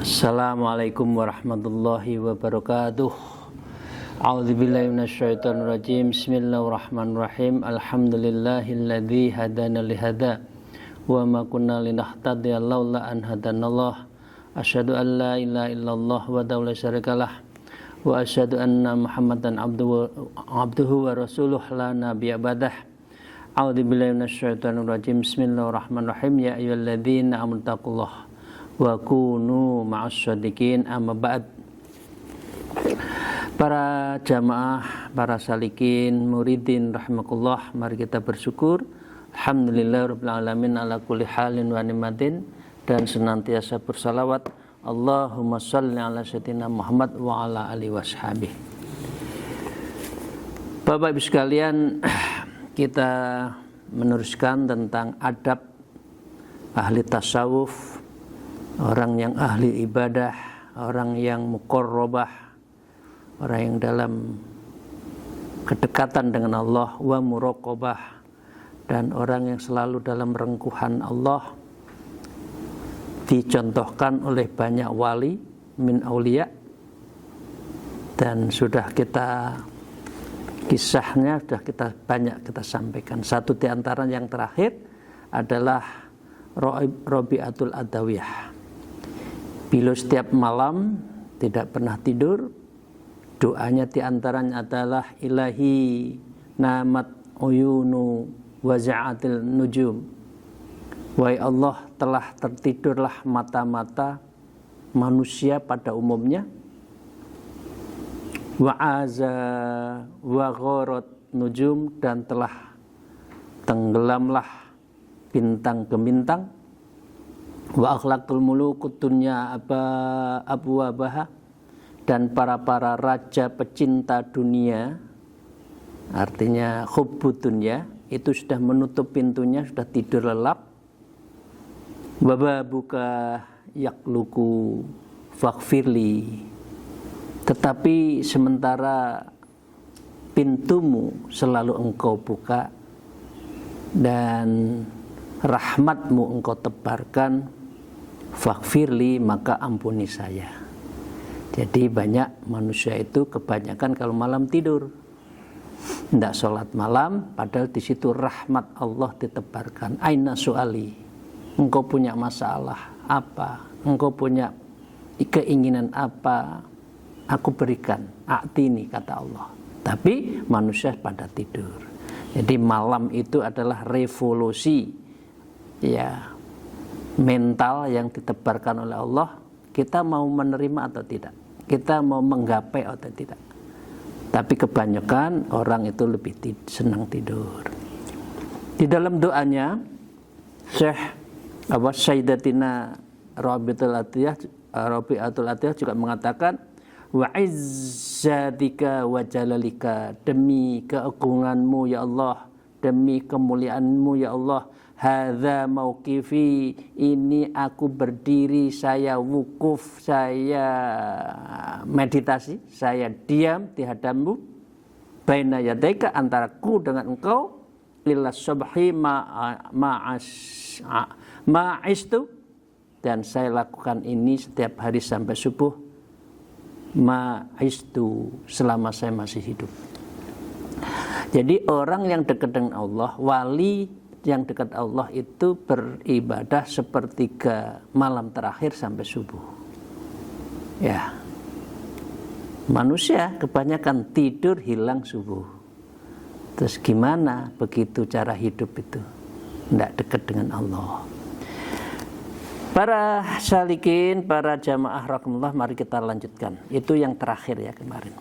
Assalamualaikum warahmatullahi wabarakatuh. A'udzubillahi minasyaitonirrajim. Bismillahirrahmanirrahim. Alhamdulillahilladzi hadana lihada wa ma kunna linahtadiya laula an hadanallah. Asyhadu an la ilaha illallah wa la syarikalah wa asyhadu anna Muhammadan abduhu wa rasuluh la nabiyya ba'dah. A'udzubillahi minasyaitonirrajim. Bismillahirrahmanirrahim. Ya ayyuhalladzina amanu taqullaha wa kunu ma'asyadiqin, amma ba'd. Para jamaah, para salikin, muridin rahimakumullah, mari kita bersyukur alhamdulillahirabbil alamin ala kulli halin wa ni'matin, dan senantiasa bersalawat Allahumma shalli ala sayyidina Muhammad wa ala alihi washabihi. Bapak Ibu sekalian, kita meneruskan tentang adab ahli tasawuf, orang yang ahli ibadah, orang yang muqarrabah, orang yang dalam kedekatan dengan Allah, wa muraqabah, dan orang yang selalu dalam rengkuhan Allah, dicontohkan oleh banyak wali min aulia, dan sudah kita kisahnya sudah kita banyak kita sampaikan. Satu di antara yang terakhir adalah Rabi'atul Adawiyah. Beliau setiap malam tidak pernah tidur. Doanya diantaranya adalah ilahi namat uyunu waza'atil nujum. Wahai Allah, telah tertidurlah mata-mata manusia pada umumnya. Wa'aza wa gharat nujum, dan telah tenggelamlah bintang-bintang. Wa akhlaqul mulukut dunya abwabaha, dan para raja pecinta dunia, artinya hubbud dunya, itu sudah menutup pintunya, sudah tidur lelap. Wa babuka yakluku faghfirli, tetapi sementara pintumu selalu engkau buka dan rahmatmu engkau tebarkan, faghfirli, maka ampuni saya. Jadi banyak manusia itu kebanyakan kalau malam tidur, tidak sholat malam, padahal di situ rahmat Allah ditebarkan. Aina su'ali, engkau punya masalah apa, engkau punya keinginan apa, aku berikan. A'tini, kata Allah. Tapi manusia pada tidur. Jadi malam itu adalah revolusi, ya, mental yang ditebarkan oleh Allah. Kita mau menerima atau tidak, kita mau menggapai atau tidak. Tapi kebanyakan orang itu lebih senang tidur. Di dalam doanya Sayyidatina Rabi'atul Atiyah juga mengatakan, wa izzatika wa jalalika, demi keagunganmu ya Allah, demi kemuliaanmu ya Allah, hadza mauqifi, ini aku berdiri, saya wukuf, saya meditasi, saya diam di hadapanmu, baina yadaika, antaraku dengan engkau, ila subhi ma'istu, dan saya lakukan ini setiap hari sampai subuh, ma'istu, selama saya masih hidup. Jadi orang yang dekat dengan Allah, wali yang dekat Allah itu beribadah sepertiga malam terakhir sampai subuh. Ya, manusia kebanyakan tidur hilang subuh. Terus gimana begitu cara hidup itu? Tidak dekat dengan Allah. Para salikin, para jamaah rahimakumullah, mari kita lanjutkan. Itu yang terakhir ya kemarin.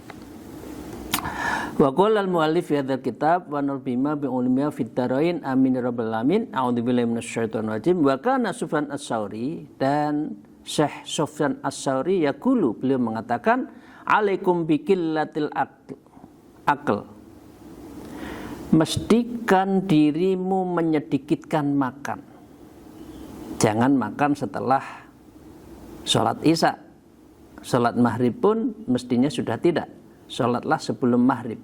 Wa qala al-muallif fi hadzal kitab wa nur bima bi ulmiya fid darain amin rabbal alamin. A'udzubillahi minasyaitonir rajim. Wa kana Sufyan Ats-Tsauri, dan Syekh Sufyan Ats-Tsauri yaqulu, beliau mengatakan, alaikum biqillatil aql, akal. Mestikan dirimu menyedikitkan makan. Jangan makan setelah sholat isya. Sholat maghrib pun mestinya sudah tidak. Sholatlah sebelum maghrib.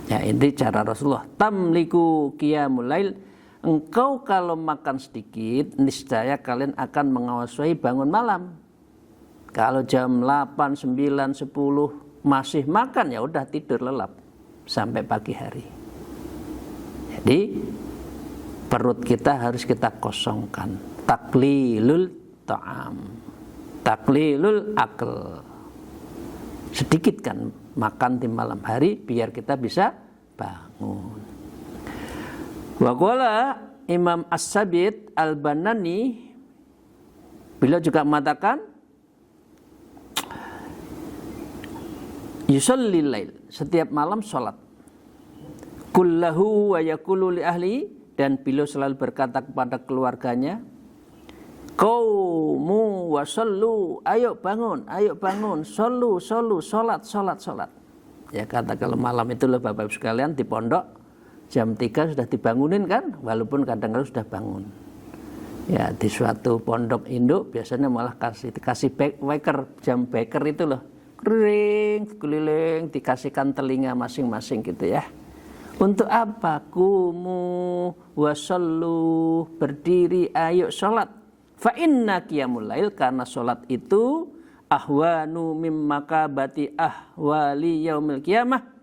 Ya, ini cara Rasulullah. Tamliku qiyamul lail. Engkau kalau makan sedikit, niscaya kalian akan menguasai bangun malam. Kalau jam 8, 9, 10 masih makan, ya udah tidur lelap sampai pagi hari. Jadi perut kita harus kita kosongkan. Taklilul ta'am, taklilul akal. Sedikitkan makan di malam hari biar kita bisa bangun. Wa qala Imam As-Sabit Al-Banani, beliau juga mengatakan yusallil lail, setiap malam sholat. Kullahu wa yaqulu li ahli, dan beliau selalu berkata kepada keluarganya, qaumu wa sallu, ayo bangun, sallu, sholat. Ya, kata kalau malam itu loh Bapak Ibu sekalian, di pondok jam 3 sudah dibangunin kan, walaupun kadang-kadang sudah bangun. Ya, di suatu pondok induk biasanya malah kasih waker, jam beker itu loh. Keliling, dikasihkan telinga masing-masing gitu ya. Untuk apa? Kumu wasallu, berdiri, ayo sholat. Fa inna qiyamul lail, karena sholat itu ahwanu mimmakabati ahwali yaumil qiyamah,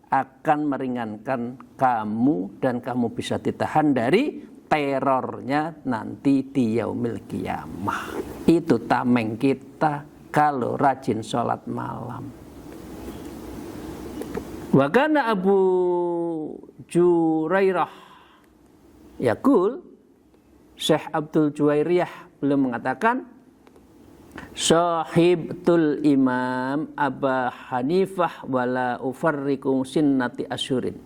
akan meringankan kamu dan kamu bisa ditahan dari terornya nanti di yaumil qiyamah. Itu tameng kita kalau rajin sholat malam. Wa kana Abu Jurairah yaqul, Syekh Abdul Juwairiyah belum mengatakan, sahibtul imam Aba Hanifah wala ufarriqu sinnati asyurin.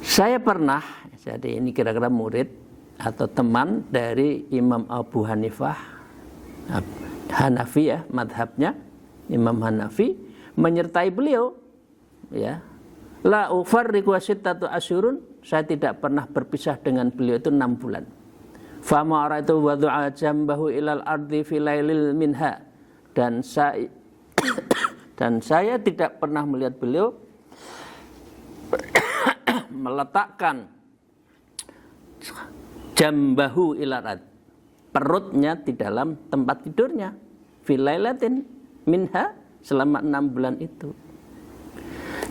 Saya pernah, jadi ini kira-kira murid atau teman dari Imam Abu Hanifah Hanafi ya, madhabnya Imam Hanafi, menyertai beliau ya. La ufarriqu sittatu asyurun, saya tidak pernah berpisah dengan beliau itu 6 bulan. Fama ra'aitu wadu'a jambahu ilal ardi fi lailil minha, dan saya tidak pernah melihat beliau meletakkan jambahu ilal ardi, perutnya di dalam tempat tidurnya, filailatin minha, selama 6 bulan itu.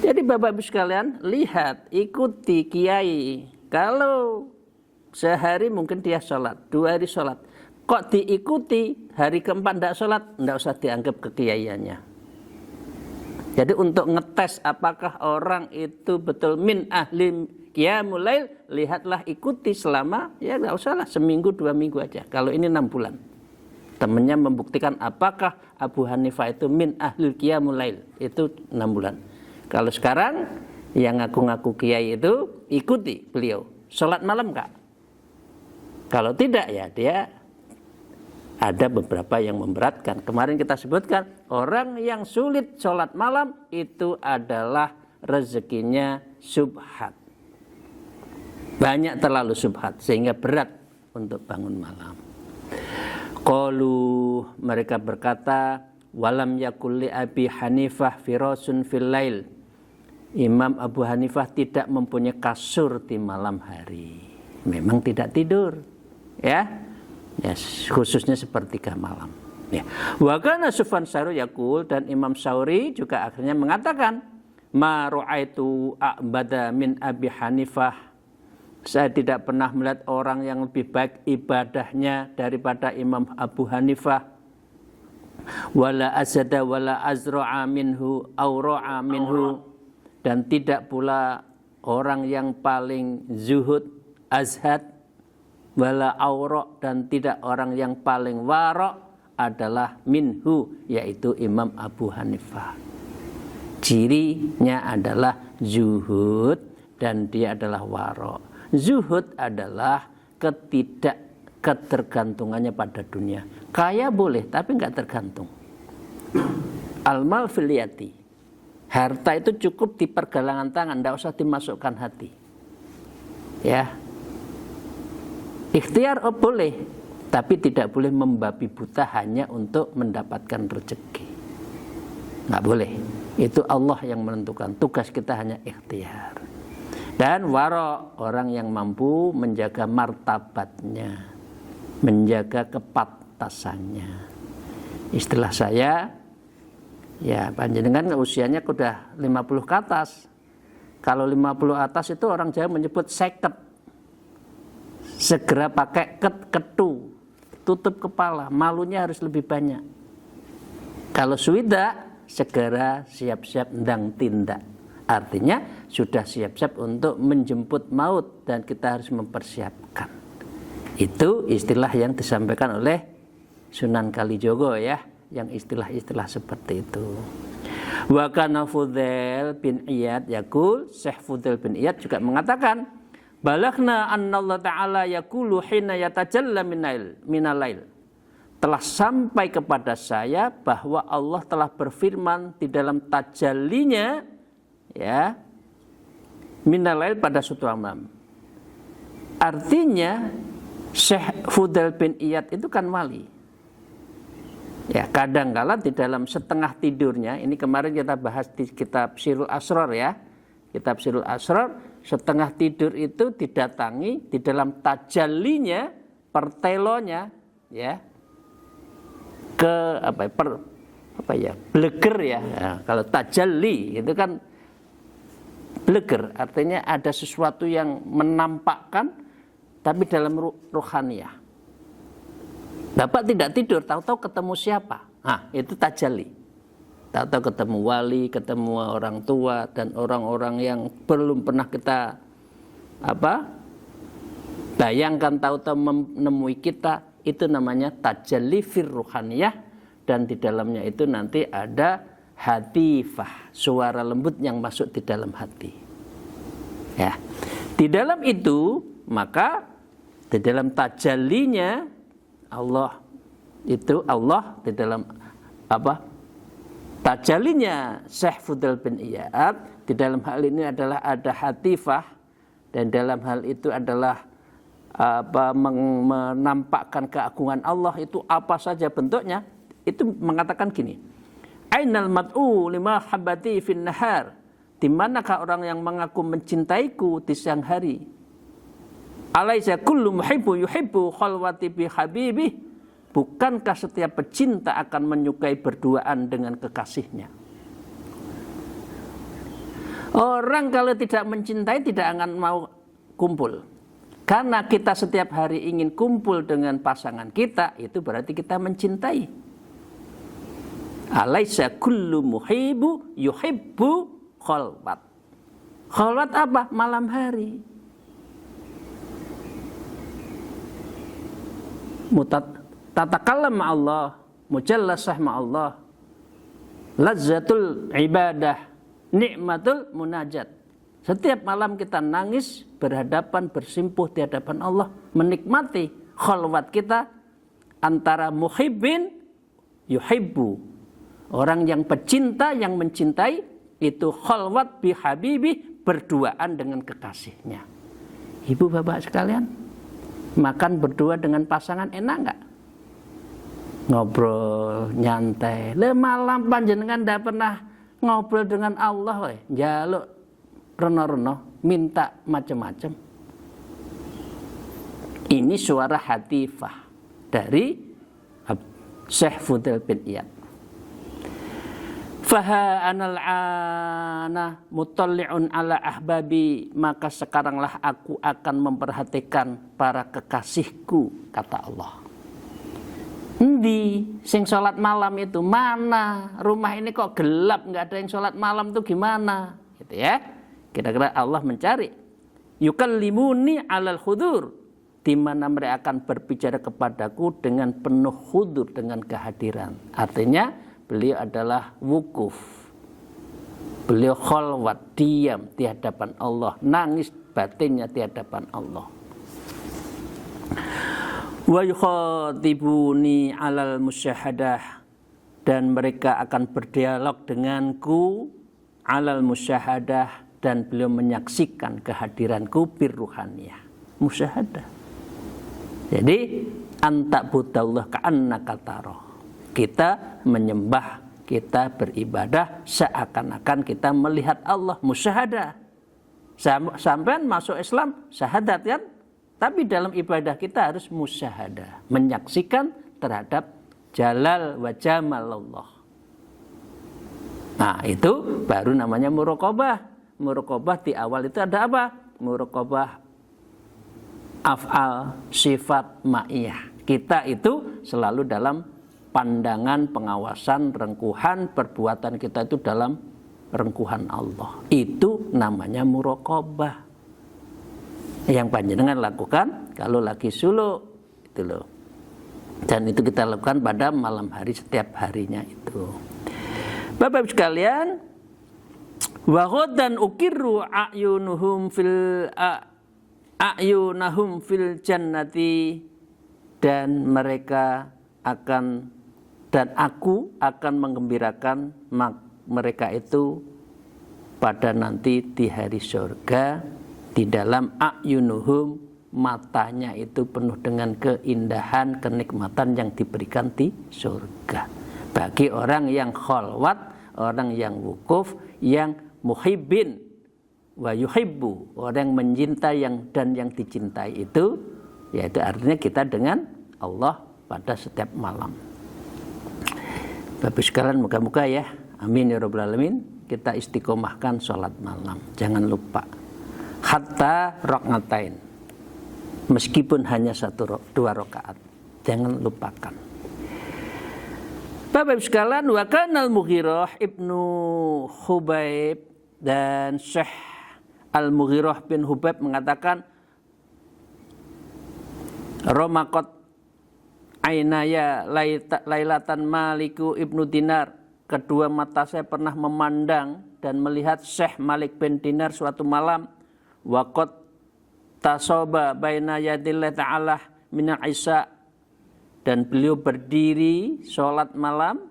Jadi Bapak Ibu sekalian, lihat, ikuti kiai. Kalau sehari mungkin dia sholat, 2 hari sholat, kok diikuti hari keempat tidak sholat, tidak usah dianggap kekiaiannya. Jadi untuk ngetes apakah orang itu betul min ahli qiyamul lail, lihatlah, ikuti selama, ya nggak usahlah seminggu 2 minggu aja. Kalau ini 6 bulan, temannya membuktikan apakah Abu Hanifah itu min ahli qiyamul lail, itu 6 bulan. Kalau sekarang yang ngaku-ngaku kiai itu ikuti beliau, sholat malam kak? Kalau tidak ya dia ada beberapa yang memberatkan. Kemarin kita sebutkan orang yang sulit sholat malam itu adalah rezekinya subhat. Banyak terlalu subhat sehingga berat untuk bangun malam. Qalu, mereka berkata, walam yakul li Abi Hanifah firasun fil lail. Imam Abu Hanifah tidak mempunyai kasur di malam hari. Memang tidak tidur. Ya, khususnya sepertiga malam. Ya. Wa kana Sufyan Sauri yaqul, dan Imam Sauri juga akhirnya mengatakan, ma ra'aitu a'bada min Abi Hanifah. Saya tidak pernah melihat orang yang lebih baik ibadahnya daripada Imam Abu Hanifah. Wala azada wala azra'a minhu awra'a minhu, dan tidak pula orang yang paling zuhud, azhad, wala awra', dan tidak orang yang paling wara' adalah minhu, yaitu Imam Abu Hanifah. Cirinya adalah zuhud dan dia adalah wara'. Zuhud adalah ketergantungannya pada dunia. Kaya boleh tapi enggak tergantung. Al-mal fil yati. Harta itu cukup di pergelangan tangan, tidak usah dimasukkan hati. Ya, ikhtiar boleh, tapi tidak boleh membabi buta hanya untuk mendapatkan rezeki. Nggak boleh. Itu Allah yang menentukan. Tugas kita hanya ikhtiar. Dan waro, orang yang mampu menjaga martabatnya, menjaga kepantasannya. Istilah saya, ya panjenengan usianya udah 50 ke atas. Kalau 50 atas itu orang Jawa menyebut seket. Segera pakai ketu, tutup kepala, malunya harus lebih banyak. Kalau sudah, segera siap-siap ndang tindak. Artinya sudah siap-siap untuk menjemput maut dan kita harus mempersiapkan. Itu istilah yang disampaikan oleh Sunan Kalijogo ya, yang istilah-istilah seperti itu. Wa kana Fudail bin Iyad yaqul, Syekh Fudail bin Iyad juga mengatakan, balaghna anna Allah Ta'ala yaqulu hina yatajalla minal lail. Telah sampai kepada saya bahwa Allah telah berfirman di dalam tajallinya ya, minal lail pada suatu malam. Artinya Syekh Fudail bin Iyad itu kan wali. Ya, kadang-kala di dalam setengah tidurnya, ini kemarin kita bahas di kitab Sirul Asrar ya. Kitab Sirul Asrar, setengah tidur itu didatangi di dalam tajallinya, pertelonya ya. Bleger ya. Nah, kalau tajalli itu kan bleger, artinya ada sesuatu yang menampakkan tapi dalam ruhaniyah. Bapak tidak tidur, tahu-tahu ketemu siapa? Nah, itu tajalli. Tahu-tahu ketemu wali, ketemu orang tua dan orang-orang yang belum pernah kita bayangkan, tahu-tahu menemui kita. Itu namanya tajalli fir ruhaniyah, dan di dalamnya itu nanti ada hatifah, suara lembut yang masuk di dalam hati. Ya. Di dalam itu, maka di dalam tajallinya Allah itu, Allah di dalam tajallinya Syekh Fudail bin Iyad, di dalam hal ini adalah ada hatifah, dan dalam hal itu adalah menampakkan keagungan Allah. Itu apa saja bentuknya, itu mengatakan gini, ainal mad'u lima habati fin nahar, di manakah orang yang mengaku mencintaiku di siang hari. Alaisa kullu muhibbu yuhibbu khalwati bi habibi, bukankah setiap pecinta akan menyukai berduaan dengan kekasihnya. Orang kalau tidak mencintai tidak akan mau kumpul. Karena kita setiap hari ingin kumpul dengan pasangan kita, itu berarti kita mencintai. Alaisa kullu muhibbu yuhibbu khalwat. Khalwat apa? Malam hari. Tatakallam ma'allah, mujallasah ma'allah, lazzatul ibadah, nikmatul munajat. Setiap malam kita nangis, berhadapan, bersimpuh di hadapan Allah, menikmati khalwat kita antara muhibbin yuhibbu, orang yang pecinta, yang mencintai, itu khalwat bi habibi, berduaan dengan kekasihnya. Ibu bapak sekalian, makan berdua dengan pasangan enak enggak? Ngobrol, nyantai. Malam panjenengan enggak pernah ngobrol dengan Allah, jaluk reno-reno, minta macam-macam. Ini suara hatifah dari Syekh Fudail bin Iyad. Faha anal ana mutalli'un ala ahbabi, maka sekaranglah aku akan memperhatikan para kekasihku, kata Allah. Endi sing sholat malam itu mana? Rumah ini kok gelap, nggak ada yang sholat malam tuh gimana? Gitu ya. Kira-kira Allah mencari. Yukallimuni alal khudur, di mana mereka akan berbicara kepadaku dengan penuh khudur, dengan kehadiran. Artinya beliau adalah wukuf. Beliau khalwat, diam di hadapan Allah, nangis batinnya di hadapan Allah. Wa yukhatibuni alal musyahadah, dan mereka akan berdialog denganku alal musyahadah, dan beliau menyaksikan kehadiranku birruhaniyah, musyahadah. Jadi antak budallah ka'annaka taro, kita menyembah, kita beribadah seakan-akan kita melihat Allah, musyahadah. Sampai masuk Islam syahadat kan, tapi dalam ibadah kita harus musyahadah, menyaksikan terhadap jalal wa jamalullah. Nah, itu baru namanya muraqabah. Muraqabah di awal itu ada apa? Muraqabah af'al, sifat, ma'iyah. Kita itu selalu dalam pandangan, pengawasan, rengkuhan, perbuatan kita itu dalam rengkuhan Allah. Itu namanya muraqabah. Yang panjenengan lakukan kalau lagi suluk itu loh. Dan itu kita lakukan pada malam hari setiap harinya itu. Bapak Ibu sekalian, wa ghaddan ukirru a'yunahum fil jannati, dan mereka akan, dan aku akan menggembirakan mereka itu pada nanti di hari surga, di dalam a'yunuhum, matanya itu penuh dengan keindahan, kenikmatan yang diberikan di surga. Bagi orang yang khalwat, orang yang wukuf, yang muhibbin wa yuhibbu, orang yang mencintai dan yang dicintai itu, yaitu artinya kita dengan Allah pada setiap malam. Bapak sekalian, moga-moga ya, amin ya rabbal alamin, kita istiqomahkan sholat malam. Jangan lupa, hatta rakatain, meskipun hanya 1-2 rakaat, jangan lupakan. Bapak Ibu sekalian, wa kana al-Mughirah ibnu Hubaib, dan Syekh Al-Mughirah bin Hubaib mengatakan, Romakot ainaya lailatan Maliku ibnu Dinar, kedua mata saya pernah memandang dan melihat Syekh Malik bin Dinar suatu malam, waqad tasoba baina yadillah ta'ala minal isya, dan beliau berdiri sholat malam.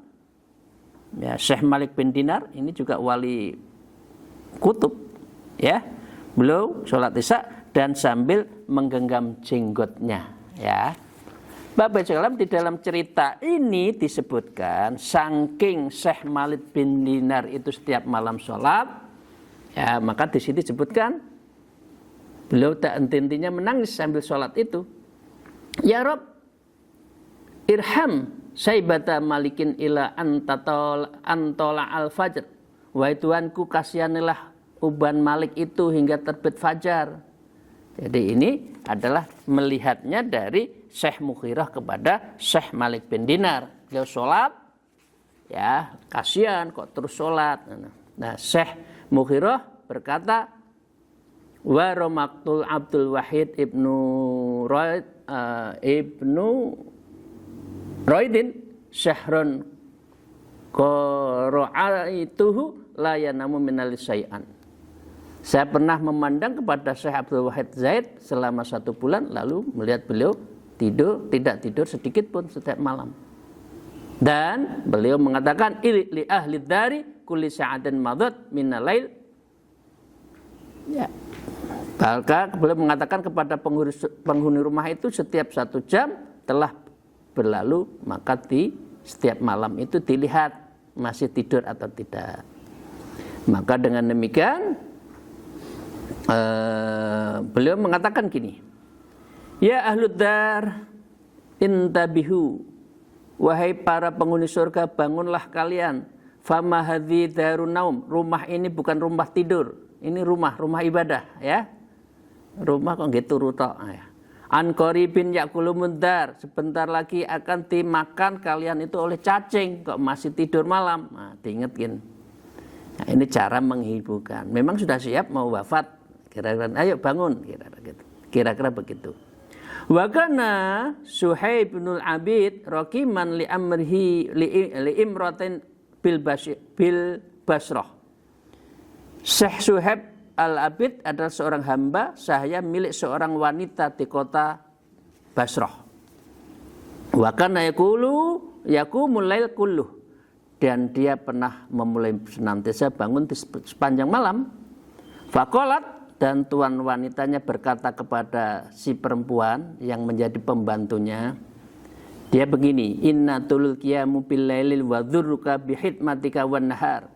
Ya, Syekh Malik bin Dinar ini juga wali kutub, ya. Beliau sholat isya dan sambil menggenggam jenggotnya, ya. Bapak sekalian, di dalam cerita ini disebutkan saking Syekh Malik bin Dinar itu setiap malam sholat, ya, maka di sini disebutkan beliau tak henti-hentinya menangis sambil sholat itu. Ya Rob, irham saibata malikin ila antola al-fajr. Wahai Tuhanku, kasihanilah uban Malik itu hingga terbit fajar. Jadi ini adalah melihatnya dari Syekh Mughirah kepada Syekh Malik bin Dinar. Beliau sholat, ya, kasihan kok terus sholat. Nah, Syekh Mughirah berkata, wa romaktul Abdul Wahid ibnu Roidin syahron qara'aituhu la yanamu minal syai'an. Saya pernah memandang kepada Syekh Abdul Wahid Zaid selama 1 bulan, lalu melihat beliau tidak tidur sedikit pun setiap malam. Dan beliau mengatakan, li ahli dari kulli sa'atin madat minal lail. Ya. Maka beliau mengatakan kepada penghuni rumah itu, setiap 1 jam telah berlalu, maka di setiap malam itu dilihat masih tidur atau tidak. Maka dengan demikian beliau mengatakan gini, ya ahlud dar intabihu, wahai para penghuni surga, bangunlah kalian. Fama hadhi darun naum, rumah ini bukan rumah tidur, ini rumah ibadah, ya. Rumah kok gitu rutok, ya. An qaribin yakulumun dar, sebentar lagi akan dimakan kalian itu oleh cacing, kok masih tidur malam. Nah, diingetin. Nah, ini cara menghiburkan. Memang sudah siap mau wafat, kira-kira ayo bangun, kira-kira begitu. Wa kana Suhaib bin Abid raqiman li amrihi li imratin bil Basrah. Syekh Suhaib Al-Abid adalah seorang hamba sahaya milik seorang wanita di kota Basrah. Wa kana yaqumul lail kulluh, dan dia pernah memulai senantiasa bangun di sepanjang malam. Faqalat, dan tuan wanitanya berkata kepada si perempuan yang menjadi pembantunya, dia begini, inna tulul qiyamu bil lailil wa dzurruka bi hidmatika wan nahar.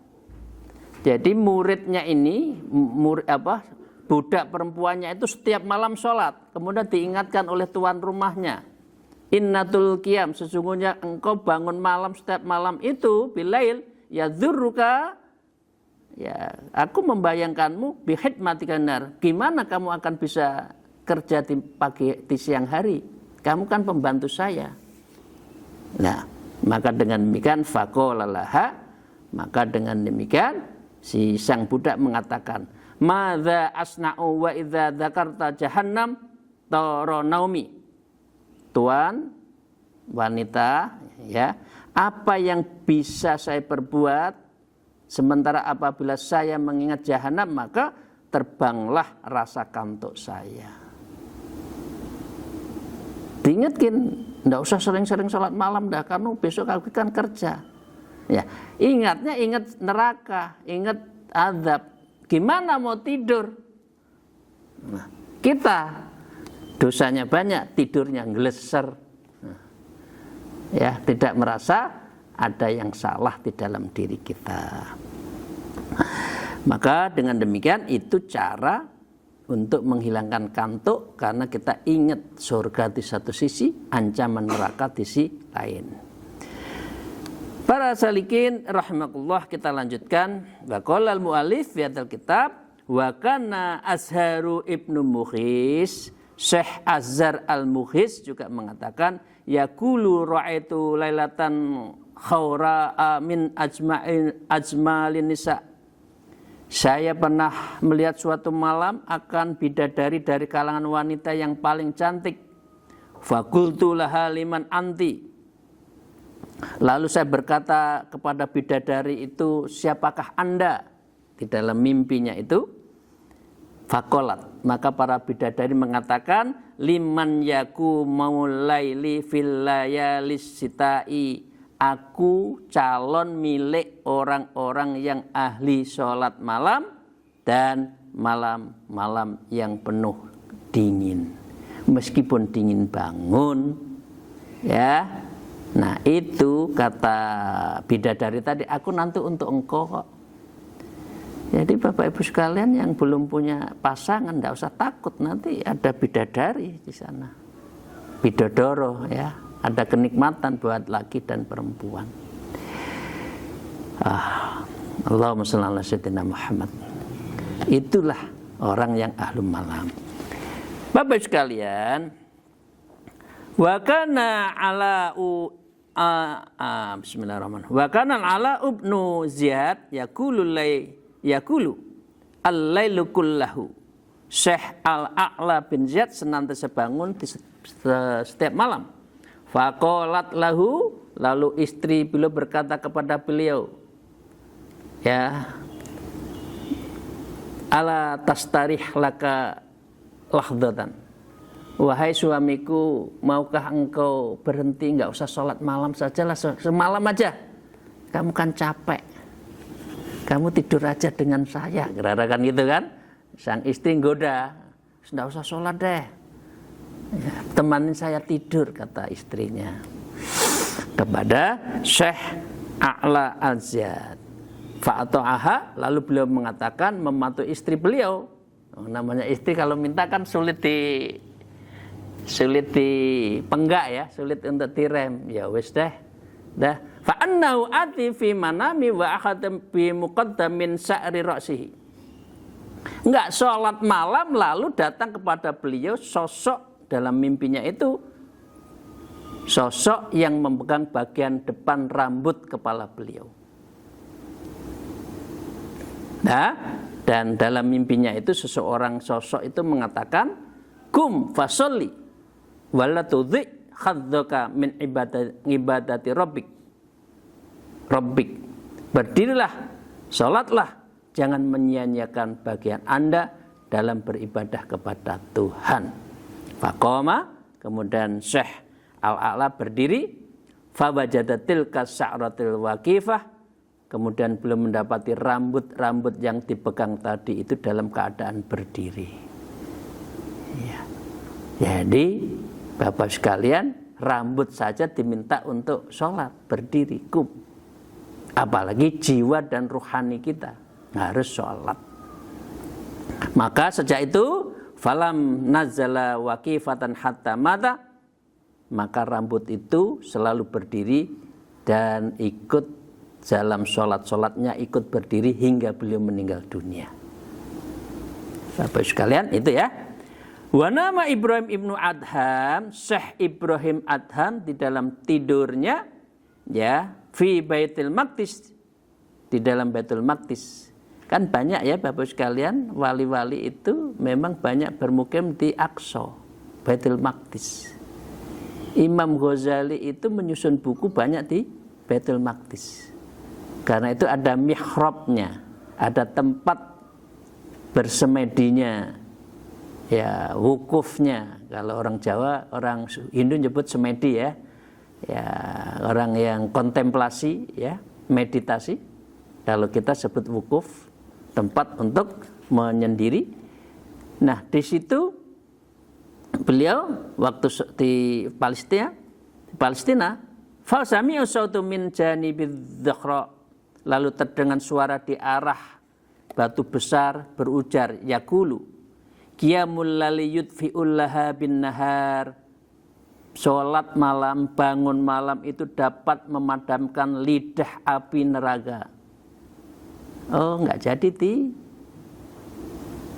Jadi muridnya ini, budak perempuannya itu setiap malam sholat, kemudian diingatkan oleh tuan rumahnya, innatul qiyam, sesungguhnya engkau bangun malam setiap malam itu bilail ya dzurruka, ya aku membayangkanmu bi hidmatika nar, gimana kamu akan bisa kerja di siang hari, kamu kan pembantu saya. Nah, maka dengan demikian faqala laha, maka dengan demikian si sang budak mengatakan, madza asna'u wa idza dzakarta jahannam tara naumi. Tuan wanita, ya, apa yang bisa saya perbuat sementara apabila saya mengingat jahanam maka terbanglah rasa kantuk saya. Diingatkan, enggak usah sering-sering sholat malam dah, karena besok aku kan kerja. Ya, ingat neraka, ingat azab. Gimana mau tidur? Nah, kita dosanya banyak, tidurnya ngeleser. Nah, ya, tidak merasa ada yang salah di dalam diri kita. Maka dengan demikian itu cara untuk menghilangkan kantuk, karena kita ingat surga di satu sisi, ancaman neraka di sisi lain. Para salikin rahimakumullah, kita lanjutkan. Wa qala al-mu'allif fi hadzal kitab wa kana Azharu ibnu Mughis, Syekh Azhar al-Mughis juga mengatakan, yaqulu ra'aitu lailatan khawra'a min ajmalin nisa. Saya pernah melihat suatu malam akan bidadari dari kalangan wanita yang paling cantik. Faqultu laha liman anti. Lalu saya berkata kepada bidadari itu, siapakah Anda? Di dalam mimpinya itu, faqalat, maka para bidadari mengatakan, liman yaku maulaili fil layalis sitai. Aku calon milik orang-orang yang ahli sholat malam dan malam-malam yang penuh dingin. Meskipun dingin bangun, ya. Nah itu kata bidadari tadi, aku nanti untuk engkau kok. Jadi Bapak Ibu sekalian yang belum punya pasangan, tidak usah takut, nanti ada bidadari di sana, bidodoro, ya. Ada kenikmatan buat laki dan perempuan. Allahumma shalli ala sayyidina Muhammad. Itulah orang yang ahlul malam. Bapak sekalian, wa kana bismillahirrahmanirrahim. Wa kana ala ibnu Ziyad yaqulu al-lailu kullahu. Syekh Al-A'la bin Ziyad senantiasa bangun di setiap malam. Faqalat lahu, lalu istri beliau berkata kepada beliau, ya, ala tastarih laka lahdatan. Wahai suamiku, maukah engkau berhenti, enggak usah sholat malam sajalah, semalam aja. Kamu kan capek. Kamu tidur aja dengan saya, kira-kira kan gitu kan? Sang istri goda, enggak usah sholat deh. Ya, temanin saya tidur, kata istrinya kepada Syekh A'la al-Ziyad. Fa'ata'aha, lalu beliau mengatakan mematuhi istri beliau. Namanya istri kalau minta kan sulit dipenggak ya, sulit untuk direm. Ya wis deh. Dah. Fa'annahu ati fi manami wa akhadam bi muqaddamin sa'ri ra'sihi. Enggak sholat malam lalu datang kepada beliau sosok dalam mimpinya itu, sosok yang memegang bagian depan rambut kepala beliau. Nah, dan dalam mimpinya itu seseorang sosok itu mengatakan, kum fasolli wala tudhi khadzaka min ibadati rabbik. Berdirilah, sholatlah, jangan menyia-nyiakan bagian Anda dalam beribadah kepada Tuhan. Faqoma, kemudian Syekh Al-A'la berdiri, fawajadatil kasa'ratil waqifah, kemudian belum mendapati rambut-rambut yang dipegang tadi itu dalam keadaan berdiri. Ya. Jadi Bapak sekalian, rambut saja diminta untuk sholat berdiri, apalagi jiwa dan ruhani kita harus sholat. Maka sejak itu falam nazala waqifatan hatta mata, maka rambut itu selalu berdiri dan ikut dalam sholat-sholatnya, ikut berdiri hingga beliau meninggal dunia. Bapak sekalian, itu ya. Wa nama Ibrahim ibnu Adham, Syekh Ibrahim Adham di dalam tidurnya, ya, fi Baitul Maqdis, di dalam Baitul Maqdis. Kan banyak ya Bapak sekalian, wali-wali itu memang banyak bermukim di Aqsa, Baitul Maqdis. Imam Ghazali itu menyusun buku banyak di Baitul Maqdis. Karena itu ada mihrabnya, ada tempat bersemedinya, ya, wukufnya. Kalau orang Jawa, orang Hindu nyebut semedi ya, ya, orang yang kontemplasi, ya, meditasi. Kalau kita sebut wukuf, tempat untuk menyendiri. Nah, di situ beliau waktu di Palestina, falsami'u sautu min janibidz Zakhra, lalu terdengar suara di arah batu besar berujar, yaqulu qiyamul laili yudfi'ul laha bin nahar, salat malam, bangun malam itu dapat memadamkan lidah api neraka. Oh, enggak jadi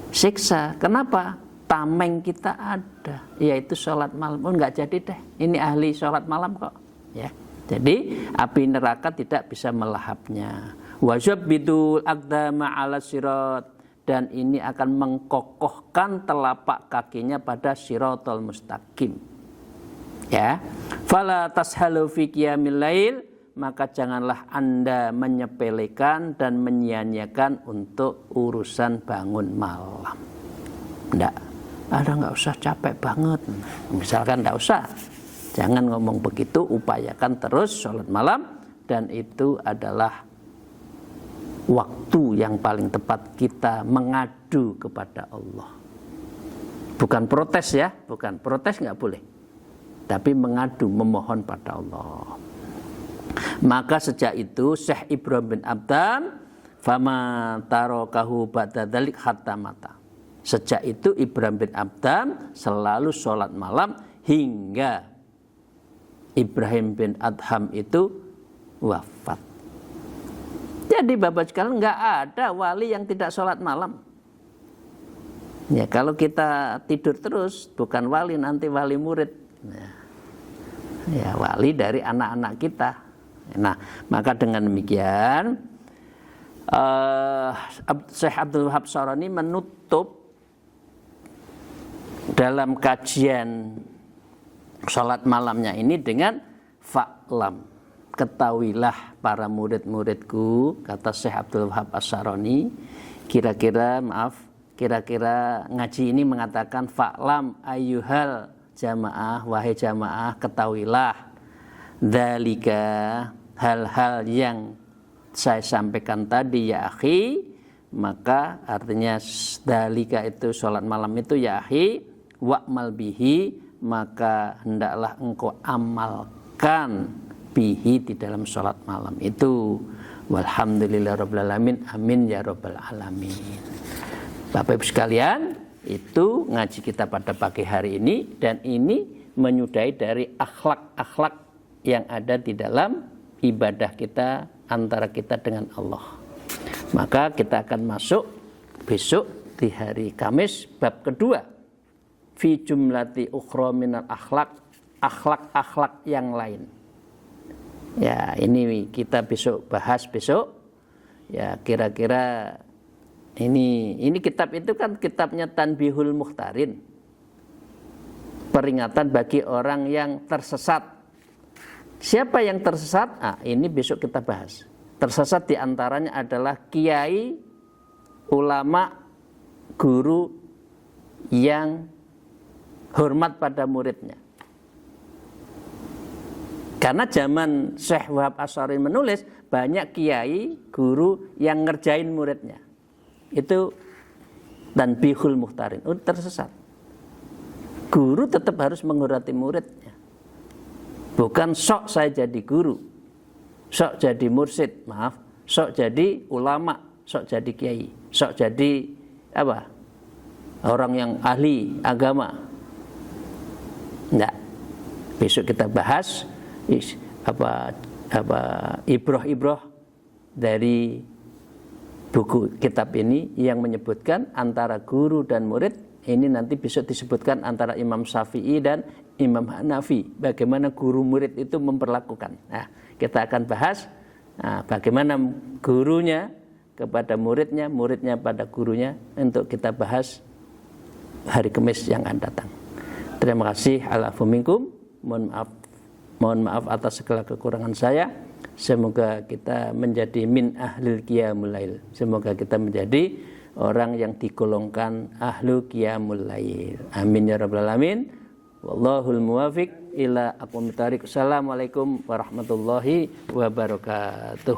disiksa. Kenapa? Tameng kita ada, yaitu salat malam. Oh, enggak jadi deh, ini ahli salat malam kok, ya. Jadi api neraka tidak bisa melahapnya. Wajabidul aqdama 'ala sirat, dan ini akan mengkokohkan telapak kakinya pada siratal mustaqim. Ya. Fala tashalu fi qiyamil lail, maka janganlah Anda menyepelekan dan menyia-nyiakan untuk urusan bangun malam. Enggak. Enggak usah capek banget. Misalkan enggak usah. Jangan ngomong begitu, upayakan terus sholat malam, dan itu adalah waktu yang paling tepat kita mengadu kepada Allah. Bukan protes ya, bukan protes, nggak boleh, tapi mengadu, memohon pada Allah. Maka sejak itu Syekh Ibrahim bin Adham fama tarokahu ba'da dzalik hatta mata. Sejak itu Ibrahim bin Adham selalu sholat malam hingga Ibrahim bin Adham itu wafat. Jadi Bapak sekalian, nggak ada wali yang tidak sholat malam. Ya, kalau kita tidur terus, bukan wali, nanti wali murid. Ya, wali dari anak-anak kita. Nah, maka dengan demikian Syekh Abdul Wahab Sharani menutup dalam kajian sholat malamnya ini dengan fa'lam, ketahuilah para murid-muridku, kata Syekh Abdul Wahab Asy-Syarani, kira-kira ngaji ini mengatakan fa'lam ayyuhal jamaah, wahai jamaah, ketahuilah dzalika, hal-hal yang saya sampaikan tadi ya akhi, maka artinya dzalika itu sholat malam itu ya akhi, wa'mal bihi, maka hendaklah engkau amalkan bihi di dalam sholat malam itu. Walhamdulillahirabbil alamin, amin ya rabbal alamin. Bapak Ibu sekalian, itu ngaji kita pada pagi hari ini, dan ini menyudahi dari akhlak-akhlak yang ada di dalam ibadah kita antara kita dengan Allah. Maka kita akan masuk besok di hari Kamis bab kedua, fi jumlati ukhra minal akhlak yang lain. Ya, ini kita besok bahas besok. Ya, kira-kira ini kitab itu kan kitabnya Tanbihul Mukhtarin. Peringatan bagi orang yang tersesat. Siapa yang tersesat? Ini besok kita bahas. Tersesat diantaranya adalah kiai, ulama, guru yang hormat pada muridnya. Karena zaman Syekh Wahab Asy'ari menulis, banyak kiai, guru yang ngerjain muridnya. Itu tanbihul muhtarin, tersesat. Guru tetap harus menghormati muridnya. Bukan sok saya jadi guru, sok jadi mursyid, sok jadi ulama, sok jadi kiai, sok jadi apa? Orang yang ahli agama. Enggak. Besok kita bahas ibroh-ibroh dari buku kitab ini yang menyebutkan antara guru dan murid. Ini nanti besok disebutkan antara Imam Syafi'i dan Imam Hanafi, bagaimana guru murid itu memperlakukan. Nah, kita akan bahas bagaimana gurunya kepada muridnya, muridnya pada gurunya, untuk kita bahas hari Kamis yang akan datang. Terima kasih. Alaikum minkum. Mohon maaf atas segala kekurangan saya. Semoga kita menjadi min ahlil qiyamul lail. Semoga kita menjadi orang yang digolongkan ahlu qiyamul lail. Amin ya rabbal alamin. Wallahul muwafiq ila aqwamit thariq. Assalamualaikum warahmatullahi wabarakatuh.